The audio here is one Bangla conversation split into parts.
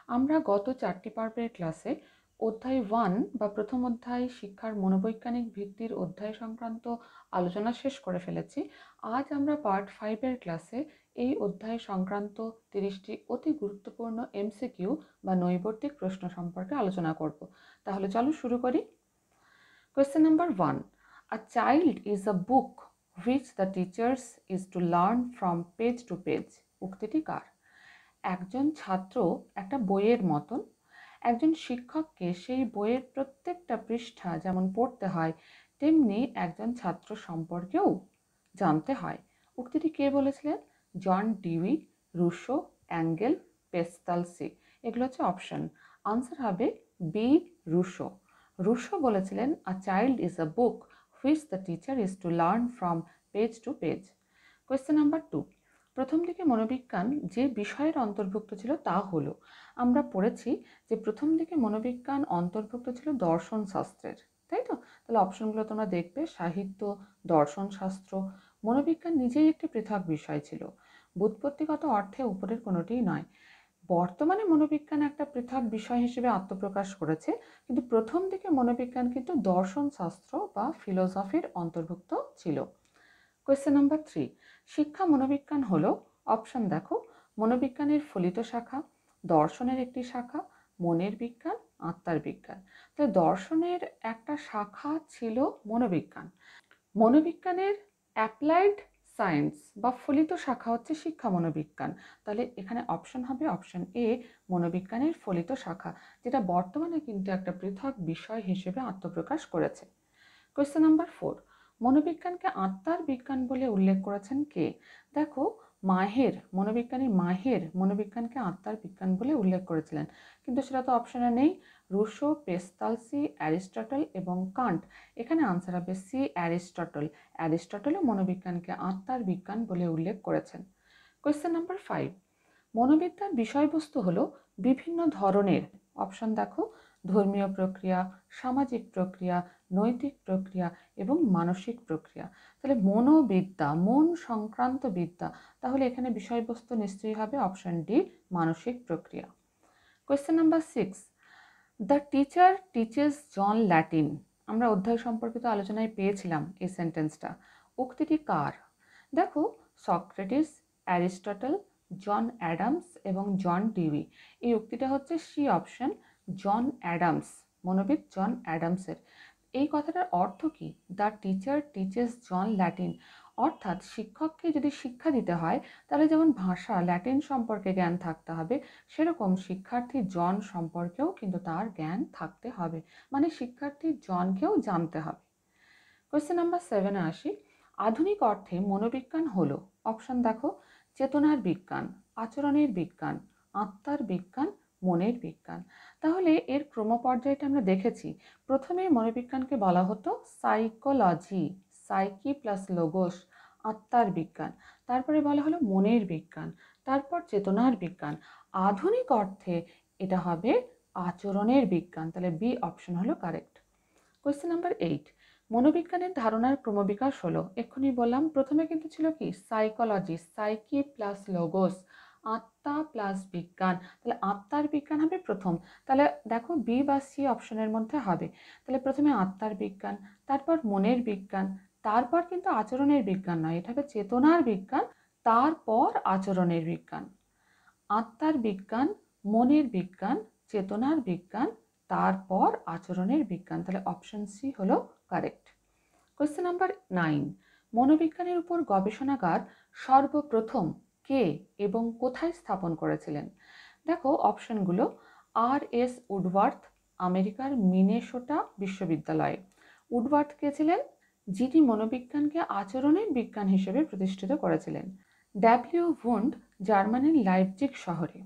আমরা গত 4টি পর্বের ক্লাসে অধ্যায় 1 বা প্রথম অধ্যায় শিক্ষার মনোবৈজ্ঞানিক ভিত্তির অধ্যায় সংক্রান্ত আলোচনা শেষ করে ফেলেছি। আজ আমরা পার্ট 5 এর ক্লাসে এই অধ্যায় সংক্রান্ত 30টি অতি গুরুত্বপূর্ণ এমসিকিউ বা নৈবর্তিক প্রশ্ন সম্পর্কে আলোচনা করব। তাহলে চলো শুরু করি। Question number 1, a child is a book which the teachers is to learn from page to page. উক্তিটি কার? একজন ছাত্র একটা বইয়ের মতন, একজন শিক্ষককে সেই বইয়ের প্রত্যেকটা পৃষ্ঠা যেমন পড়তে হয় তেমনি একজন ছাত্র সম্পর্কেও জানতে হয়। উক্তিটি কে বলেছিলেন? জন ডিউই, রুশো, অ্যাঙ্গেল, পেস্তালসি। এগুলো হচ্ছে অপশন। আনসার হবে বি, রুশো। রুশো বলেছিলেন a child is a book which the teacher is to learn from page to page. Question number 2, প্রথম দিকে মনোবিজ্ঞান যে বিষয়ের অন্তর্ভুক্ত ছিল তা হলো, আমরা পড়েছি যে প্রথম দিকে মনোবিজ্ঞান অন্তর্ভুক্ত ছিল দর্শন শাস্ত্রের, তাই তো? তাহলে অপশনগুলো তোমরা দেখবে, সাহিত্য, দর্শন শাস্ত্র। মনোবিজ্ঞান নিজেই একটি পৃথক বিষয় ছিল, ব্যুৎপত্তিগত অর্থে উপরের কোনোটিই নয়। বর্তমানে মনোবিজ্ঞান একটা পৃথক বিষয় হিসেবে আত্মপ্রকাশ করেছে, কিন্তু প্রথম দিকে মনোবিজ্ঞান কিন্তু দর্শন শাস্ত্র বা ফিলোসফির অন্তর্ভুক্ত ছিল। কোয়েশ্চেন নাম্বার 3, শিক্ষা মনোবিজ্ঞান হলো, অপশন দেখো, মনোবিজ্ঞানের ফলিত শাখা, দর্শনের একটি শাখা, মনের বিজ্ঞান, আত্মার বিজ্ঞান। তাহলে দর্শনের একটা শাখা ছিল মনোবিজ্ঞান। মনোবিজ্ঞানের অ্যাপ্লাইড সায়েন্স বা ফলিত শাখা হচ্ছে শিক্ষা মনোবিজ্ঞান। তাহলে এখানে অপশন হবে অপশন এ, মনোবিজ্ঞানের ফলিত শাখা, যেটা বর্তমানে কিন্তু একটা পৃথক বিষয় হিসেবে আত্মপ্রকাশ করেছে। কোয়েশ্চেন নাম্বার 4, মনোবিজ্ঞানকে আত্মার বিজ্ঞান বলে উল্লেখ করেছেন কে? দেখো, মনোবিজ্ঞানী মাহের মনোবিজ্ঞানকে আত্মার বিজ্ঞান বলে উল্লেখ করেছিলেন, কিন্তু সেটা তো অপশনে নেই। রুশো, পেস্তালসি, অ্যারিস্টটল এবং কান্ট। এখানে আনসার হবে সি, অ্যারিস্টটল। অ্যারিস্টটলও মনোবিজ্ঞানকে আত্মার বিজ্ঞান বলে উল্লেখ করেছেন। কোয়েশ্চেন নাম্বার 5, মনোবিদ্যার বিষয়বস্তু হলো বিভিন্ন ধরনের, অপশন দেখো, ধর্মীয় প্রক্রিয়া, সামাজিক প্রক্রিয়া, নৈতিক প্রক্রিয়া এবং মানসিক প্রক্রিয়া। তাহলে মনোবিদ্যা, মন সংক্রান্ত বিদ্যা, তাহলে এখানে বিষয়বস্তু নিশ্চয়ই হবে অপশন ডি, মানসিক প্রক্রিয়া। Question number 6, the teacher teaches John Latin. আমরা অধ্যায় সম্পর্কিত আলোচনায় পেয়েছিলাম এই সেন্টেন্সটা। উক্তিটি কার? দেখো, সক্রেটিস, অ্যারিস্টটল, জন অ্যাডামস এবং জন ডিউই। এই উক্তিটা হচ্ছে সি অপশন, জন অ্যাডামস, মনোবিদ জন অ্যাডামসের। এই কথাটার অর্থ কি? The teacher teaches John Latin, অর্থাৎ শিক্ষককে যদি শিক্ষা দিতে হয় তাহলে যেমন ভাষা ল্যাটিন সম্পর্কে জ্ঞান থাকতে হবে, সেরকম শিক্ষার্থী জন সম্পর্কেও কিন্তু তার জ্ঞান থাকতে হবে, মানে শিক্ষার্থী জনকেও জানতে হবে। কোয়েশ্চেন নাম্বার 7-এ আসি। আধুনিক অর্থে মনোবিজ্ঞান হলো, অপশন দেখো, চেতনার বিজ্ঞান, আচরণের বিজ্ঞান, আত্মার বিজ্ঞান, মনের বিজ্ঞান। তাহলে এর ক্রমপর্যায়টা আমরা দেখেছি। প্রথমে মনোবিজ্ঞানকে বলা হতো সাইকোলজি, সাইকি প্লাস লোগোস, আত্মার বিজ্ঞান। তারপরে বলা হলো মনের বিজ্ঞান, তারপর চেতনার বিজ্ঞান। আধুনিক অর্থে এটা হবে আচরণের বিজ্ঞান। তাহলে বি অপশন হলো কারেক্ট। কোয়েশ্চেন নাম্বার 8, মনোবিজ্ঞানের ধারণার ক্রমবিকাশ হলো, এক্ষুনি বললাম, প্রথমে কিন্তু ছিল কি সাইকোলজি, সাইকি প্লাস লোগোস, আত্মা প্লাস বিজ্ঞান। তাহলে আত্মার বিজ্ঞান হবে প্রথম। তাহলে দেখো বি বা সি অপশনের মধ্যে হবে। তাহলে প্রথমে আত্মার বিজ্ঞান, তারপর মনের বিজ্ঞান, তারপর কিন্তু আচরণের বিজ্ঞান নয়, এটা হবে চেতনার বিজ্ঞান, তারপর আচরণের বিজ্ঞান। আত্মার বিজ্ঞান, মনের বিজ্ঞান, চেতনার বিজ্ঞান, তারপর আচরণের বিজ্ঞান। তাহলে অপশন সি হলো কারেক্ট। কোয়েশ্চেন নাম্বার 9, মনোবিজ্ঞানের উপর গবেষণাগার সর্বপ্রথম কে এবং কোথায় স্থাপন করেছিলেন? দেখো অপশনগুলো, আর এস উডওয়ার্থ, আমেরিকার মিনেসোটা বিশ্ববিদ্যালয়ে। উডওয়ার্থ কে ছিলেন? যিনি মনোবিজ্ঞানকে আচরণের বিজ্ঞান হিসেবে প্রতিষ্ঠিত করেছিলেন। ডাব্লিউ ভুন্ড, জার্মানির লাইপজিগ শহরে।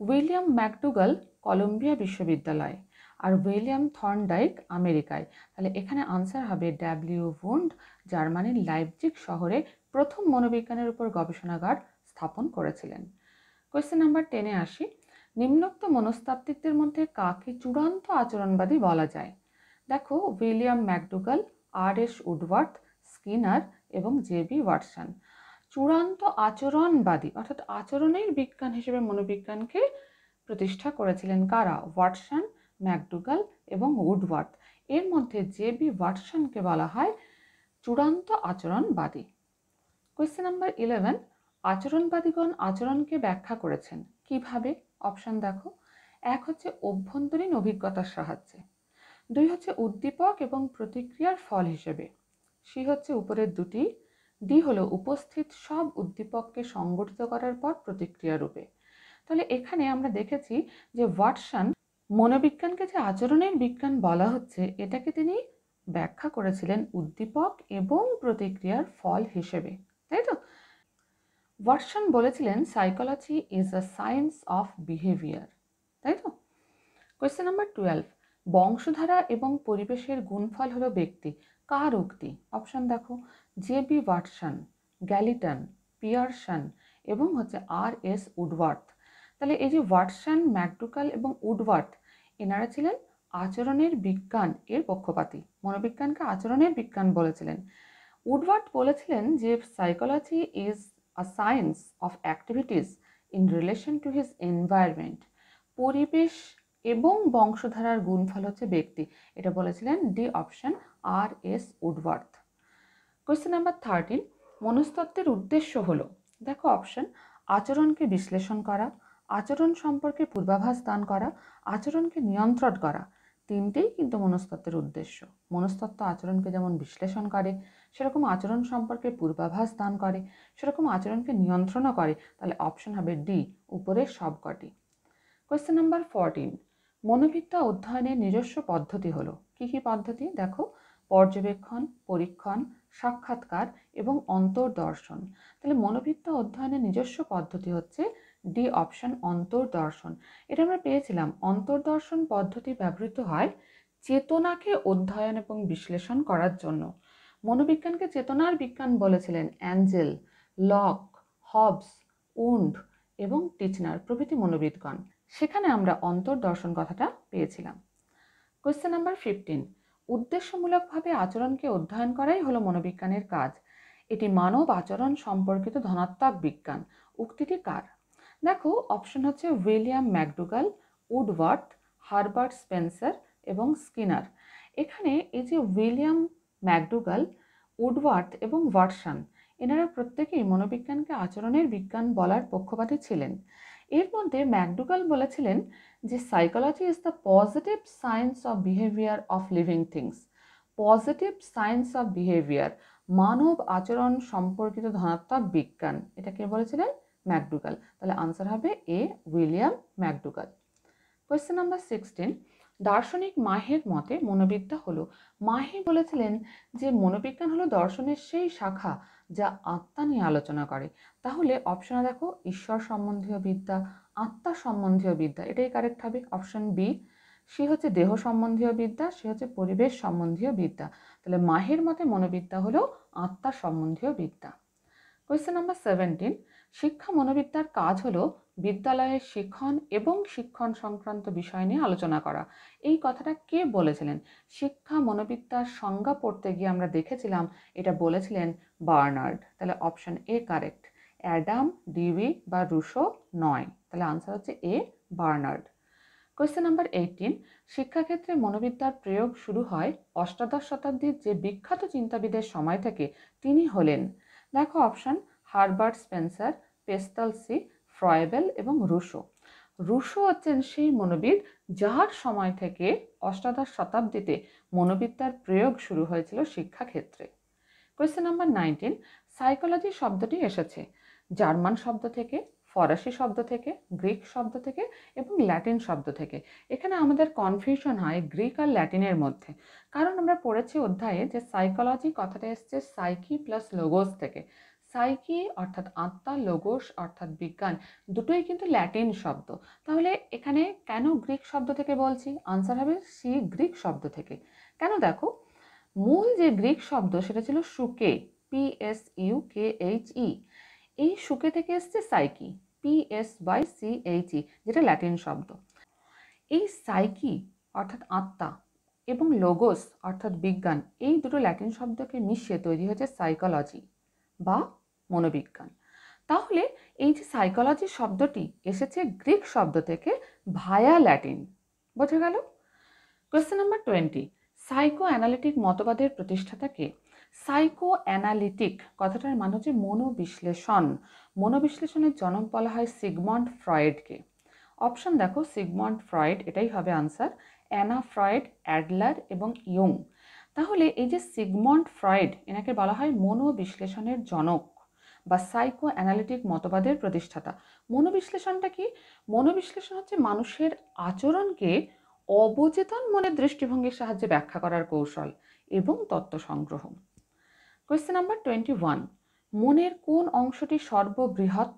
উইলিয়াম ম্যাকডুগাল, কলম্বিয়া বিশ্ববিদ্যালয়। আর উইলিয়াম থর্নডাইক, আমেরিকায়। তাহলে এখানে আনসার হবে ডাব্লিউ ভুন্ড, জার্মানির লাইপজিগ শহরে প্রথম মনোবিজ্ঞানের উপর গবেষণাগার স্থাপন করেছিলেন। কোয়েশ্চেন নাম্বার 10-এ আসি। নিম্নোক্ত মনস্তাত্ত্বিকদের মধ্যে কাকে চূড়ান্ত আচরণবাদী বলা যায়? দেখো, উইলিয়াম ম্যাকডুগাল, আর এস উডওয়ার্থ, স্কিনার এবং জে বি ওয়াটসন। চূড়ান্ত আচরণবাদী অর্থাৎ আচরণের বিজ্ঞান হিসেবে মনোবিজ্ঞানকে প্রতিষ্ঠা করেছিলেন কারা? ওয়াটসন, ম্যাকডুগাল এবং উডওয়ার্থ। এর মধ্যে জে.বি. ওয়াটসনকে বলা হয় চূড়ান্ত আচরণবাদী। কোয়েশ্চেন নাম্বার 11, আচরণবাদীগণ আচরণকে ব্যাখ্যা করেছেন কিভাবে? অপশন দেখো। 1 হচ্ছে অভ্যন্তরীণ অভিজ্ঞতার সাহায্যে, 2 হচ্ছে উদ্দীপক এবং প্রতিক্রিয়ার ফল হিসেবে, সি হচ্ছে উপরের দুটি, ডি হলো উপস্থিত সব উদ্দীপককে সংগঠিত করার পর প্রতিক্রিয়া রূপে। তাহলে এখানে আমরা দেখেছি যে ওয়াটসন মনোবিজ্ঞানকে যে আচরণের বিজ্ঞান বলা হচ্ছে এটাকে তিনি ব্যাখ্যা করেছিলেন উদ্দীপক এবং প্রতিক্রিয়ার ফল হিসেবে, তাই তো? ওয়াটসন বলেছিলেন psychology is a science of behaviour, তাই তো? কোয়েশ্চেন নাম্বার 12, বংশধারা এবং পরিবেশের গুণফল হলো ব্যক্তি। কার উক্তি? অপশন দেখো। জে.বি. ওয়াটসন, গ্যালিটন, পিয়ারসন এবং হচ্ছে আর.এস. উডওয়ার্থ। তাহলে এই যে ওয়াটসন, ম্যাকডুগাল এবং উডওয়ার্থ এনারা ছিলেন আচরণের বিজ্ঞান এর পক্ষপাতী, মনোবিজ্ঞানকে আচরণের বিজ্ঞান বলেছিলেন। উডওয়ার্থ বলেছিলেন যে psychology is a science of activities in relation to his environment. পরিবেশ এবং বংশধারার গুণফল হচ্ছে ব্যক্তি, এটা বলেছিলেন ডি অপশন আর.এস. উডওয়ার্থ। কোয়েশ্চেন নাম্বার 13, মনস্তত্ত্বের উদ্দেশ্য হলো, দেখো অপশন, আচরণকে বিশ্লেষণ করা, আচরণ সম্পর্কে পূর্বাভাস দান করা, আচরণকে নিয়ন্ত্রণ করা। তিনটেই কিন্তু মনস্তত্ত্বের উদ্দেশ্য। মনস্তত্ত্ব আচরণকে যেমন বিশ্লেষণ করে, সেরকম আচরণ সম্পর্কে পূর্বাভাস দান করে, সেরকম আচরণকে নিয়ন্ত্রণও করে। তাহলে অপশন হবে ডি, উপরের সবকটি। কোয়েশ্চেন নাম্বার 14, মনোবিদ্যা অধ্যয়নের নিজস্ব পদ্ধতি হলো, কি কি পদ্ধতি? দেখো, পর্যবেক্ষণ, পরীক্ষণ, সাক্ষাৎকার এবং অন্তর্দর্শন। তাহলে মনোবিদ্যা অধ্যয়নের নিজস্ব পদ্ধতি হচ্ছে ডি অপশন, অন্তর্দর্শন। এটা আমরা পেয়েছিলাম। অন্তর্দর্শন পদ্ধতি ব্যবহৃত হয় চেতনাকে অধ্যয়ন এবং বিশ্লেষণ করার জন্য। মনোবিজ্ঞানকে চেতনার বিজ্ঞান বলেছিলেন অ্যাঞ্জেল, লক, হবস, উন্ড এবং টিচনার প্রভৃতি মনোবিদগণ। সেখানে আমরা অন্তর্দর্শন কথাটা পেয়েছিলাম। কোয়েশ্চেন নাম্বার 15, উদ্দেশ্যমূলকভাবে আচরণকে অধ্যয়ন করাই হলো মনোবিজ্ঞানের কাজ। এটি মানব আচরণ সম্পর্কিত ধনাত্মক বিজ্ঞান। উক্তিটি কার? দেখো, অপশন হচ্ছে William McDougall, Woodworth, Herbert Spencer এবং স্কিনার। এখানে এই যে উইলিয়াম ম্যাকডুগাল, উডওয়ার্থ এবং ওয়াটসন, এনারা প্রত্যেকেই মনোবিজ্ঞানকে আচরণের বিজ্ঞান বলার পক্ষপাতী ছিলেন। এর মধ্যে ম্যাকডুগাল বলেছিলেন যে psychology is the positive science of behaviour of living things. Positive science of behaviour, মানব আচরণ সম্পর্কিত ধনাত্মক বিজ্ঞান, এটা কে বলেছিলেন? ম্যাকডুগাল। তাহলে আনসার হবে এ, উইলিয়াম ম্যাকডুগাল। কোয়েশ্চেন নাম্বার 16, দার্শনিক মাহের মতে মনোবিদ্যা হলো। মাহে বলেছিলেন যে মনোবিজ্ঞান হলো দর্শনের সেই শাখা যা আত্মা নিয়ে আলোচনা করে। তাহলে অপশনে দেখো, ঈশ্বর সম্বন্ধীয় বিদ্যা, আত্মা সম্বন্ধীয় বিদ্যা, এটাই কারেক্ট হবে, অপশন বি। সে হচ্ছে দেহ সম্বন্ধীয় বিদ্যা, সে হচ্ছে পরিবেশ সম্বন্ধীয় বিদ্যা। তাহলে মাহের মতে মনোবিদ্যা হলো আত্মা সম্বন্ধীয় বিদ্যা। কোয়েশ্চেন নাম্বার 17, শিক্ষা মনোবিদ্যার কাজ হলো বিদ্যালয়ের শিক্ষণ এবং শিক্ষণ সংক্রান্ত বিষয় নিয়ে আলোচনা করা। এই কথাটা কে বলেছিলেন? শিক্ষা মনোবিদ্যার সংজ্ঞা পড়তে গিয়ে আমরা দেখেছিলাম এটা বলেছিলেন বার্নার্ড। তাহলে option A correct, Adam, dewy বা রুশো নয়। তাহলে আনসার হচ্ছে এ, বার্নার্ড। কোয়েশ্চেন নাম্বার 18, শিক্ষাক্ষেত্রে মনোবিদ্যার প্রয়োগ শুরু হয় অষ্টাদশ শতাব্দীর যে বিখ্যাত চিন্তাবিদের সময় থেকে। তিনি হলেন, দেখো অপশন, হারবার্ট স্পেন্সার, পেস্টালসি, ফ্রয়েবেল এবং রুশো। রুশো হচ্ছেন সেই মনোবিদ যার সময় থেকে অষ্টাদশ শতাব্দীতে মনোবিদ্যার প্রয়োগ শুরু হয়েছিল শিক্ষাক্ষেত্রে। কোয়েশ্চেন নাম্বার 19, সাইকোলজি শব্দটি এসেছে জার্মান শব্দ থেকে, ফরাসি শব্দ থেকে, গ্রিক শব্দ থেকে এবং ল্যাটিন শব্দ থেকে। এখানে আমাদের কনফিউশন হয় গ্রিক আর ল্যাটিনের মধ্যে, কারণ আমরা পড়েছি অধ্যায়ে যে সাইকোলজি কথাটা এসছে সাইকি প্লাস লোগোস থেকে। সাইকি অর্থাৎ আত্মা, লোগোস অর্থাৎ বিজ্ঞান, দুটোই কিন্তু ল্যাটিন শব্দ। তাহলে এখানে কেন গ্রিক শব্দ থেকে বলছি? আনসার হবে সি, গ্রিক শব্দ থেকে। কেন? দেখো, মূল যে গ্রিক শব্দ সেটা ছিল সুকে, PSUKHE। এই সুকে থেকে এসছে সাইকি, PSYCHE, যেটা ল্যাটিন শব্দ। এই সাইকি অর্থাৎ আত্মা এবং লোগোস অর্থাৎ বিজ্ঞান, এই দুটো ল্যাটিন শব্দকে মিশিয়ে তৈরি হয়েছে সাইকোলজি বা মনোবিজ্ঞান। তাহলে এই যে সাইকোলজি শব্দটি এসেছে গ্রিক শব্দ থেকে ভায়া ল্যাটিন। বোঝা গেল? কোয়েশ্চেন নাম্বার 20, সাইকো অ্যানালিটিক মতবাদের প্রতিষ্ঠাতা কে? সাইকো অ্যানালিটিক কথাটার মানে হচ্ছে মনোবিশ্লেষণ। মনোবিশ্লেষণের জনক বলা হয় সিগমন্ড ফ্রয়েডকে। অপশন দেখো, সিগমন্ড ফ্রয়েড এটাই হবে আনসার, অ্যানা ফ্রয়েড, অ্যাডলার এবং ইয়ং। তাহলে এই যে সিগমন্ড ফ্রয়েড, এনাকে বলা হয় মনোবিশ্লেষণের জনক বা সাইকো অ্যানালিটিক মতবাদের প্রতিষ্ঠাতা। মনোবিশ্লেষণটা কি? মনোবিশ্লেষণ হচ্ছে মানুষের আচরণকে অবচেতন মনের দৃষ্টিভঙ্গির সাহায্যে ব্যাখ্যা করার কৌশল এবং তত্ত্ব সংগ্রহ। কোয়েশ্চেন নাম্বার 21, মনের কোন অংশটি সর্ববৃহৎ?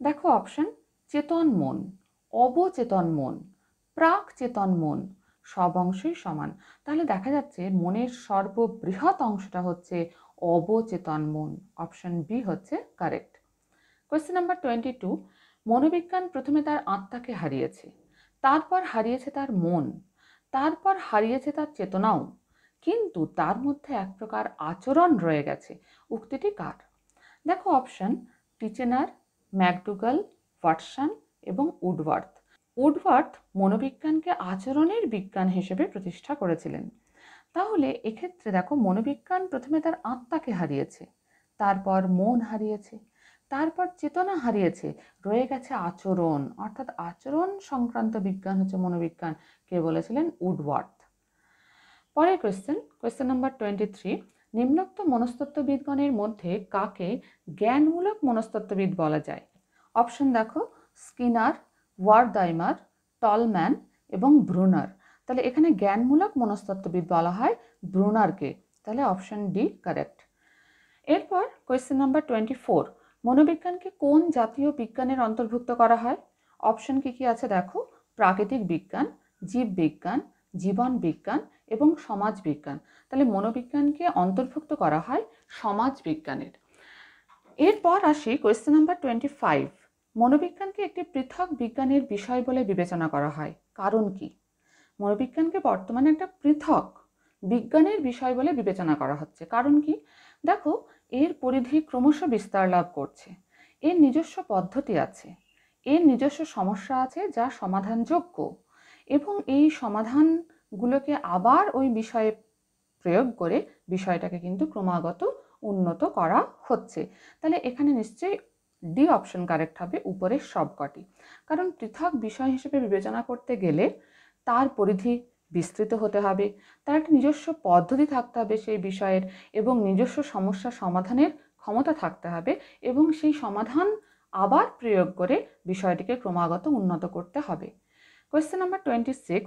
দেখো অপশন, চেতন মন, অবচেতন মন, প্রাক চেতন মন, সব অংশই সমান। তাহলে দেখা যাচ্ছে মনের সর্ববৃহৎ অংশটা হচ্ছে অবচেতন মন। অপশন বি হচ্ছে কারেক্ট। কোয়েশ্চেন নাম্বার 22, মনোবিজ্ঞান প্রথমে তার আত্মাকে হারিয়েছে, তারপর হারিয়েছে তার মন, তারপর হারিয়েছে তার চেতনাও, কিন্তু তার মধ্যে এক প্রকার আচরণ রয়ে গেছে। উক্তিটি কার? দেখো অপশন, টিচেনার, ম্যাকডুগাল, ওয়াটসন এবং উডওয়ার্থ। উডওয়ার্থ মনোবিজ্ঞানকে আচরণের বিজ্ঞান হিসেবে প্রতিষ্ঠা করেছিলেন। তাহলে এক্ষেত্রে দেখো, মনোবিজ্ঞান প্রথমে তার আত্মাকে হারিয়েছে, তারপর মন হারিয়েছে, তারপর চেতনা হারিয়েছে, রয়ে গেছে আচরণ, অর্থাৎ আচরণ সংক্রান্ত বিজ্ঞান হচ্ছে মনোবিজ্ঞান। কে বলেছিলেন? উডওয়ার্থ। পরের কোয়েশ্চেন নাম্বার 23, নিম্নোক্ত মনস্তত্ত্ববিদগণের মধ্যে কাকে জ্ঞানমূলক মনস্তত্ত্ববিদ বলা যায়? অপশন দেখো, স্কিনার, ওয়ারদাইমার, টলম্যান এবং ব্রুনার। তাহলে এখানে জ্ঞানমূলক মনস্তত্ত্ববিদ বলা হয় ব্রুনারকে। তাহলে অপশন ডি কারেক্ট। এরপর কোয়েশ্চেন নাম্বার 24, মনোবিজ্ঞানকে কোন জাতীয় বিজ্ঞানের অন্তর্ভুক্ত করা হয়? অপশন কি আছে দেখো, প্রাকৃতিক বিজ্ঞান, জীববিজ্ঞান, জীবন বিজ্ঞান এবং সমাজ বিজ্ঞান। তাহলে মনোবিজ্ঞানকে অন্তর্ভুক্ত করা হয় সমাজ বিজ্ঞানের। এরপর আসি কোয়েশ্চেন নাম্বার 25, মনোবিজ্ঞানকে একটি পৃথক বিজ্ঞানের বিষয় বলে বিবেচনা করা হয়, কারণ কি? মনোবিজ্ঞানকে বর্তমানে একটা পৃথক বিজ্ঞানের বিষয় বলে বিবেচনা করা হচ্ছে, কারণ কি? দেখো, এর পরিধি ক্রমশ বিস্তার লাভ করছে, এর নিজস্ব পদ্ধতি আছে, এর নিজস্ব সমস্যা আছে যা সমাধানযোগ্য, এবং এই সমাধানগুলোকে আবার ওই বিষয়ে প্রয়োগ করে বিষয়টাকে কিন্তু ক্রমাগত উন্নত করা হচ্ছে। তাহলে এখানে নিশ্চয়ই ডি অপশন কারেক্ট হবে, উপরের সবকটি। কারণ পৃথক বিষয় হিসেবে বিবেচনা করতে গেলে তার পরিধি বিস্তৃত হতে হবে, তার একটা নিজস্ব পদ্ধতি থাকতে হবে সেই বিষয়ের, এবং নিজস্ব সমস্যা সমাধানের ক্ষমতা থাকতে হবে, এবং সেই সমাধান আবার প্রয়োগ করে বিষয়টিকে ক্রমাগত উন্নত করতে হবে। কোয়েশ্চেন নাম্বার 26,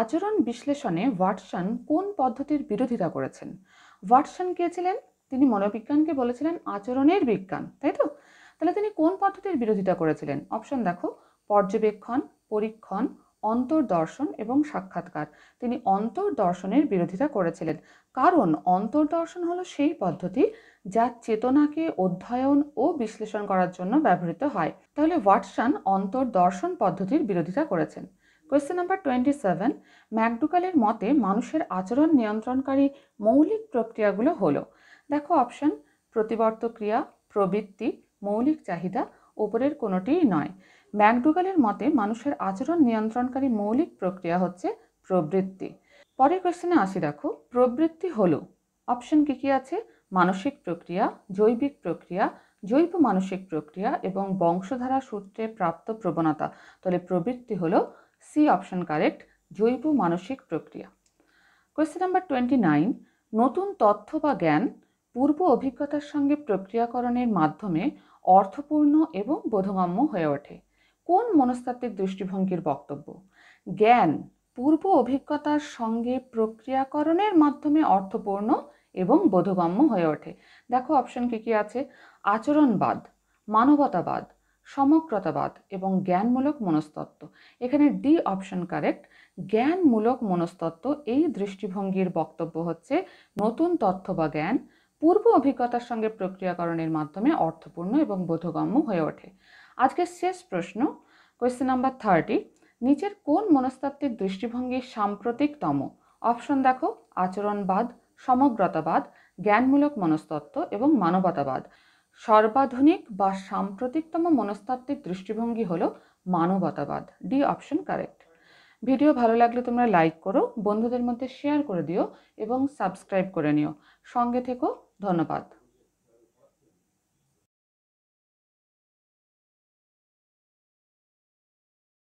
আচরণ বিশ্লেষণে ওয়াটসন কোন পদ্ধতির বিরোধিতা করেছেন? ওয়াটসন কে ছিলেন? তিনি মনোবিজ্ঞানকে বলেছিলেন আচরণের বিজ্ঞান, তাই তো? তাহলে তিনি কোন পদ্ধতির বিরোধিতা করেছিলেন? অপশন দেখো, পর্যবেক্ষণ, পরীক্ষণ, অন্তর্দর্শন এবং সাক্ষাৎকার। তিনি অন্তর্দর্শনের বিরোধিতা করেছিলেন, কারণ অন্তর্দর্শন হলো সেই পদ্ধতি যা চেতনাকে অধ্যয়ন ও বিশ্লেষণ করার জন্য ব্যবহৃত হয়। তাহলে ওয়াটসন অন্তর্দর্শন পদ্ধতির বিরোধিতা করেছেন। কোয়েশ্চেন নাম্বার 27, ম্যাকডুগালের মতে মানুষের আচরণ নিয়ন্ত্রণকারী মৌলিক প্রক্রিয়াগুলো হলো। দেখো অপশন, প্রতিবর্ত ক্রিয়া, প্রবৃত্তি, মৌলিক চাহিদা, উপরের কোনোটিই নয়। ম্যাকডুগালের মতে মানুষের আচরণ নিয়ন্ত্রণকারী মৌলিক প্রক্রিয়া হচ্ছে প্রবৃত্তি। পরের কোয়েশ্চেনে আসি দেখো, প্রবৃত্তি হলো, অপশন কি আছে? মানসিক প্রক্রিয়া, জৈবিক প্রক্রিয়া, জৈব মানসিক প্রক্রিয়া এবং বংশধারা সূত্রে প্রাপ্ত প্রবণতা। তাহলে প্রবৃত্তি হলো সি অপশন কারেক্ট, জৈব মানসিক প্রক্রিয়া। কোয়েশ্চেন নাম্বার 29, নতুন তথ্য বা জ্ঞান পূর্ব অভিজ্ঞতার সঙ্গে প্রক্রিয়াকরণের মাধ্যমে অর্থপূর্ণ এবং বোধগম্য হয়ে ওঠে। কোন মনস্তাত্ত্বিক দৃষ্টিভঙ্গির বক্তব্য? জ্ঞান পূর্ব অভিজ্ঞতার সঙ্গে প্রক্রিয়াকরণের মাধ্যমে অর্থপূর্ণ এবং বোধগম্য হয়ে ওঠে। দেখো অপশন কি আছে? আচরণবাদ, মানবতাবাদ, সমগ্রতাবাদ এবং জ্ঞানমূলক মনস্তত্ত্ব। এখানে ডি অপশন কারেক্ট, জ্ঞানমূলক মনস্তত্ত্ব। এই দৃষ্টিভঙ্গির বক্তব্য হচ্ছে নতুন তথ্য বা জ্ঞান পূর্ব অভিজ্ঞতার সঙ্গে প্রক্রিয়াকরণের মাধ্যমে অর্থপূর্ণ এবং বোধগম্য হয়ে ওঠে। আজকের শেষ প্রশ্ন, কোয়েশ্চেন নাম্বার 30, নিচের কোন মনস্তাত্ত্বিক দৃষ্টিভঙ্গি সাম্প্রতিকতম? অপশন দেখো, আচরণবাদ, সমগ্রতাবাদ, জ্ঞানমূলক মনস্তত্ত্ব এবং মানবতাবাদ। সর্বাধুনিক বা সাম্প্রতিকতম মনস্তাত্ত্বিক দৃষ্টিভঙ্গি হলো মানবতাবাদ। D option correct. ভিডিও ভালো লাগলে তোমরা লাইক করো, বন্ধুদের মধ্যে শেয়ার করে দিও এবং সাবস্ক্রাইব করে নিও। সঙ্গে থেকো। ধন্যবাদ।